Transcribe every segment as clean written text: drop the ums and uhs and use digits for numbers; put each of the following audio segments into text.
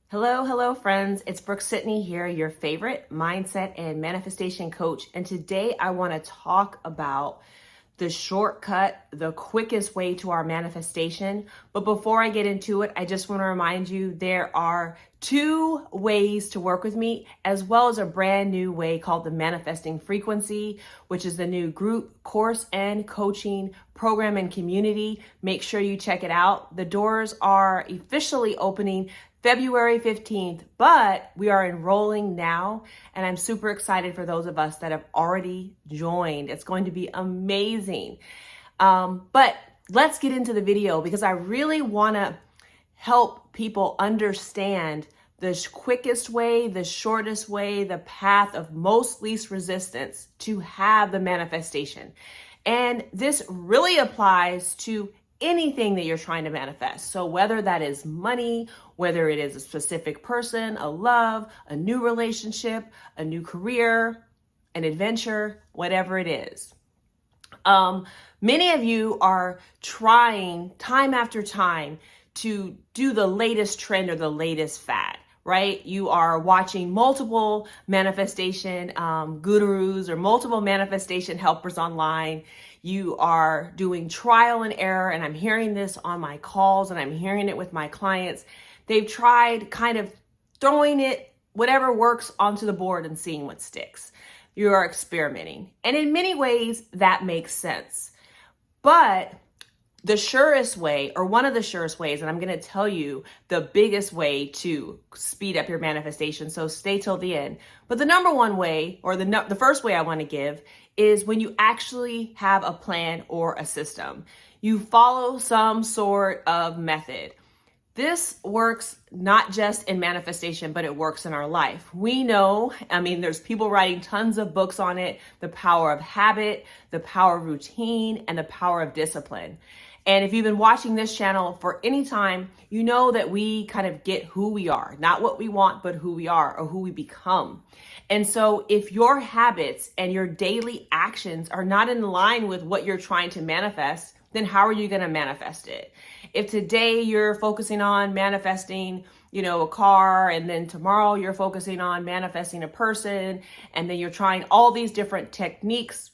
Hello, friends. It's Brooke-Sidney here, your favorite mindset and manifestation coach. And today I want to talk about the shortcut, the quickest way to our manifestation. But before I get into it, I just want to remind you there are two ways to work with me, as well as a brand new way called the Manifesting Frequency, which is the new group course and coaching program and community. Make sure you check it out. The doors are officially opening February 15th, but we are enrolling now, and I'm super excited for those of us that have already joined. It's going to be amazing. But let's get into the video because I really want to help people understand the quickest way, the shortest way, the path of most least resistance to have the manifestation. And this really applies to anything that you're trying to manifest. So whether that is money, whether it is a specific person, a love, a new relationship, a new career, an adventure, whatever it is. Many of you are trying time after time to do the latest trend or the latest fad, right? You are watching multiple manifestation gurus or multiple manifestation helpers online. You are doing trial and error, and I'm hearing this on my calls and I'm hearing it with my clients. They've tried kind of throwing it, whatever works, onto the board and seeing what sticks. You are experimenting. And in many ways, that makes sense. But the surest way, or one of the surest ways, and I'm going to tell you the biggest way to speed up your manifestation, so stay till the end. But the number one way, or the first way I want to give, is when you actually have a plan or a system. You follow some sort of method. This works not just in manifestation, but it works in our life. We know, there's people writing tons of books on it, the power of habit, the power of routine, and the power of discipline. And if you've been watching this channel for any time, you know that we kind of get who we are, not what we want, but who we are or who we become. And so if your habits and your daily actions are not in line with what you're trying to manifest, then how are you going to manifest it? If today you're focusing on manifesting, a car, and then tomorrow you're focusing on manifesting a person, and then you're trying all these different techniques,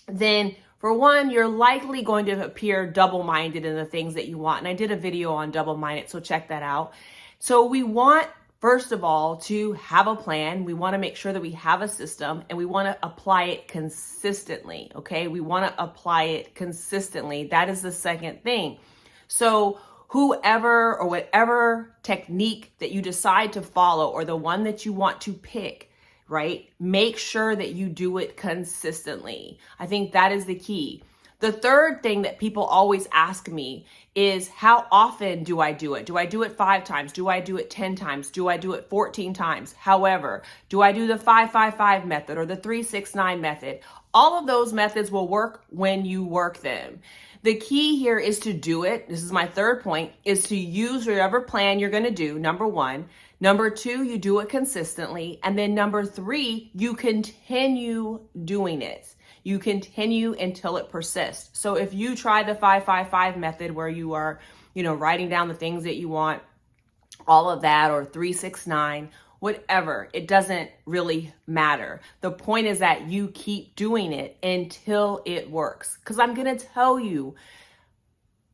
then for one, you're likely going to appear double-minded in the things that you want. And I did a video on double-minded, so check that out. So we want, first of all, to have a plan. We want to make sure that we have a system, and we want to apply it consistently, okay? We want to apply it consistently. That is the second thing. So whoever or whatever technique that you decide to follow, or the one that you want to pick, right? Make sure that you do it consistently. I think that is the key. The third thing that people always ask me is, how often do I do it? Do I do it 5 times? Do I do it 10 times? Do I do it 14 times? However, do I do the 5-5-5 method or the 3-6-9 method? All of those methods will work when you work them. The key here is to do it. This is my third point, is to use whatever plan you're going to do, number one. Number two, you do it consistently. And then number three, you continue doing it. You continue until it persists. So if you try the 5-5-5 method where you are, writing down the things that you want, all of that, or 3-6-9, whatever, it doesn't really matter. The point is that you keep doing it until it works. Because I'm going to tell you,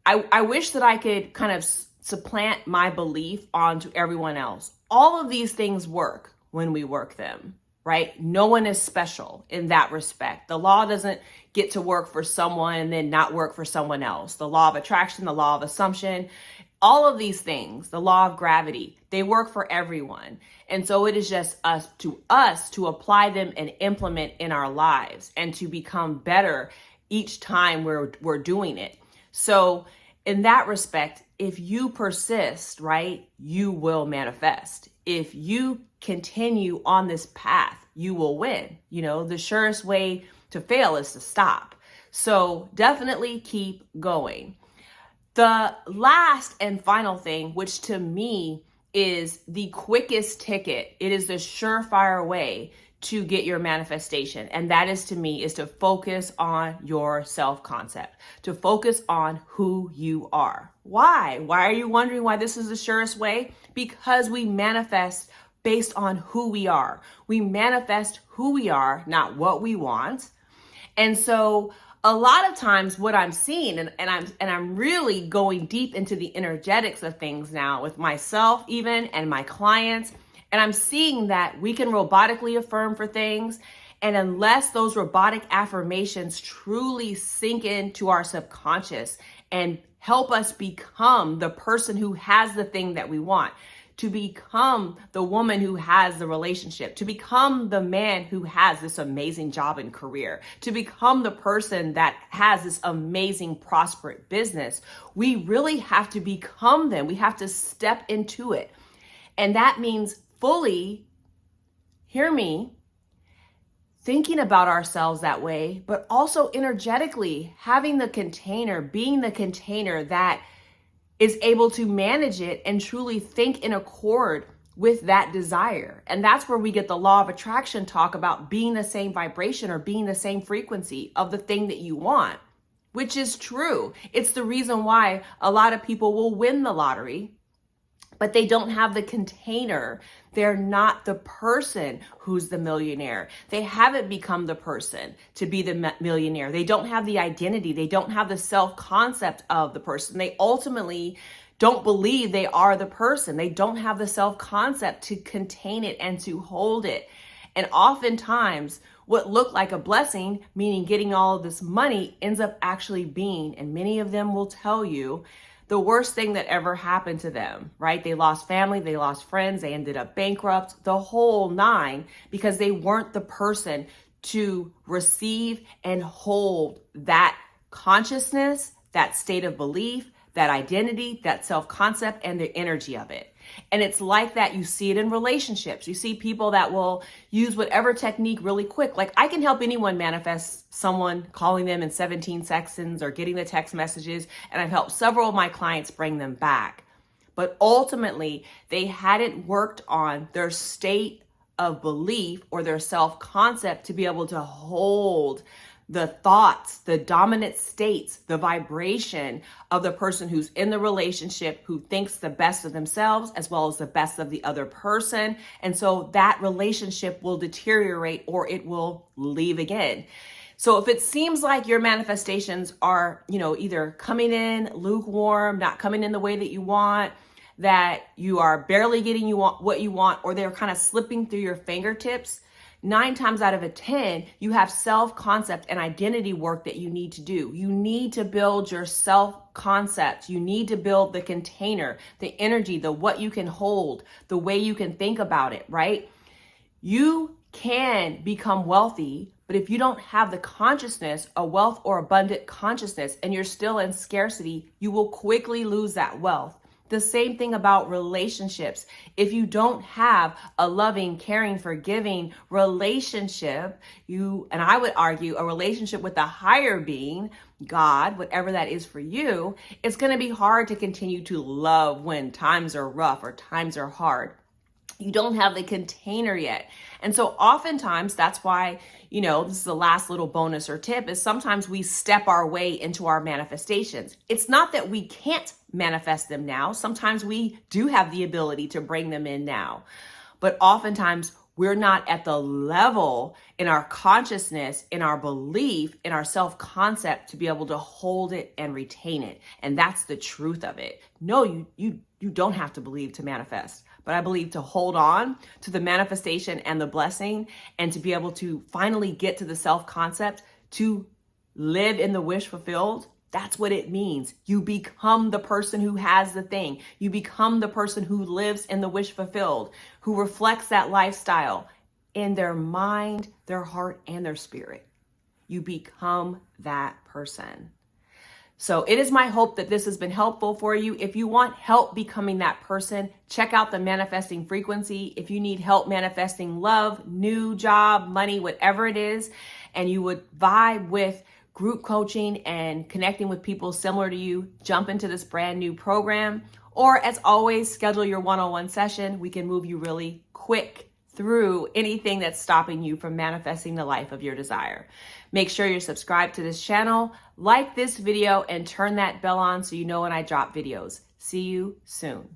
I wish that I could kind of supplant my belief onto everyone else. All of these things work when we work them, right? No one is special in that respect. The law doesn't get to work for someone and then not work for someone else. The law of attraction, the law of assumption, all of these things, the law of gravity, they work for everyone. And so it is just us to apply them and implement in our lives and to become better each time we're doing it. So in that respect, if you persist, right, you will manifest. If you continue on this path, you will win. The surest way to fail is to stop. So definitely keep going. The last and final thing, which to me is the quickest ticket. It is the surefire way to get your manifestation. And that is, to me, is to focus on your self-concept, to focus on who you are. Why? Why are you wondering why this is the surest way? Because we manifest based on who we are. We manifest who we are, not what we want. And so a lot of times what I'm seeing, and I'm really going deep into the energetics of things now with myself even and my clients, and I'm seeing that we can robotically affirm for things. And unless those robotic affirmations truly sink into our subconscious and help us become the person who has the thing that we want, to become the woman who has the relationship, to become the man who has this amazing job and career, to become the person that has this amazing prosperous business, we really have to become them. We have to step into it. And that means fully, hear me, thinking about ourselves that way, but also energetically having the container, being the container that is able to manage it and truly think in accord with that desire. And that's where we get the law of attraction talk about being the same vibration or being the same frequency of the thing that you want, which is true. It's the reason why a lot of people will win the lottery, but they don't have the container. They're not the person who's the millionaire. They haven't become the person to be the millionaire. They don't have the identity. They don't have the self-concept of the person. They ultimately don't believe they are the person. They don't have the self-concept to contain it and to hold it. And oftentimes what looked like a blessing, meaning getting all of this money, ends up actually being, and many of them will tell you, the worst thing that ever happened to them, right? They lost family, they lost friends, they ended up bankrupt, the whole nine, because they weren't the person to receive and hold that consciousness, that state of belief, that identity, that self-concept, and the energy of it. And it's like that. You see it in relationships. You see people that will use whatever technique really quick. Like, I can help anyone manifest someone, calling them in 17 seconds or getting the text messages. And I've helped several of my clients bring them back. But ultimately, they hadn't worked on their state of belief or their self-concept to be able to hold the thoughts, the dominant states, the vibration of the person who's in the relationship, who thinks the best of themselves as well as the best of the other person. And so that relationship will deteriorate or it will leave again. So if it seems like your manifestations are, either coming in lukewarm, not coming in the way that you want, that you are barely getting what you want, or they're kind of slipping through your fingertips, 9 times out of 10, you have self-concept and identity work that you need to do. You need to build your self-concept. You need to build the container, the energy, the what you can hold, the way you can think about it, right? You can become wealthy, but if you don't have the consciousness, a wealth or abundant consciousness, and you're still in scarcity, you will quickly lose that wealth. The same thing about relationships. If you don't have a loving, caring, forgiving relationship, and I would argue a relationship with a higher being, God, whatever that is for you, it's going to be hard to continue to love when times are rough or times are hard. You don't have the container yet. And so oftentimes that's why, this is the last little bonus or tip, is sometimes we step our way into our manifestations. It's not that we can't manifest them now. Sometimes we do have the ability to bring them in now. But oftentimes we're not at the level in our consciousness, in our belief, in our self-concept to be able to hold it and retain it. And that's the truth of it. No, you don't have to believe to manifest. But I believe to hold on to the manifestation and the blessing, and to be able to finally get to the self-concept, to live in the wish fulfilled, that's what it means. You become the person who has the thing. You become the person who lives in the wish fulfilled, who reflects that lifestyle in their mind, their heart, and their spirit. You become that person. So it is my hope that this has been helpful for you. If you want help becoming that person, check out the manifesting frequency. If you need help manifesting love, new job, money, whatever it is, and you would vibe with group coaching and connecting with people similar to you, jump into this brand new program. Or as always, schedule your one-on-one session. We can move you really quick through anything that's stopping you from manifesting the life of your desire. Make sure you're subscribed to this channel, like this video, and turn that bell on so you know when I drop videos. See you soon.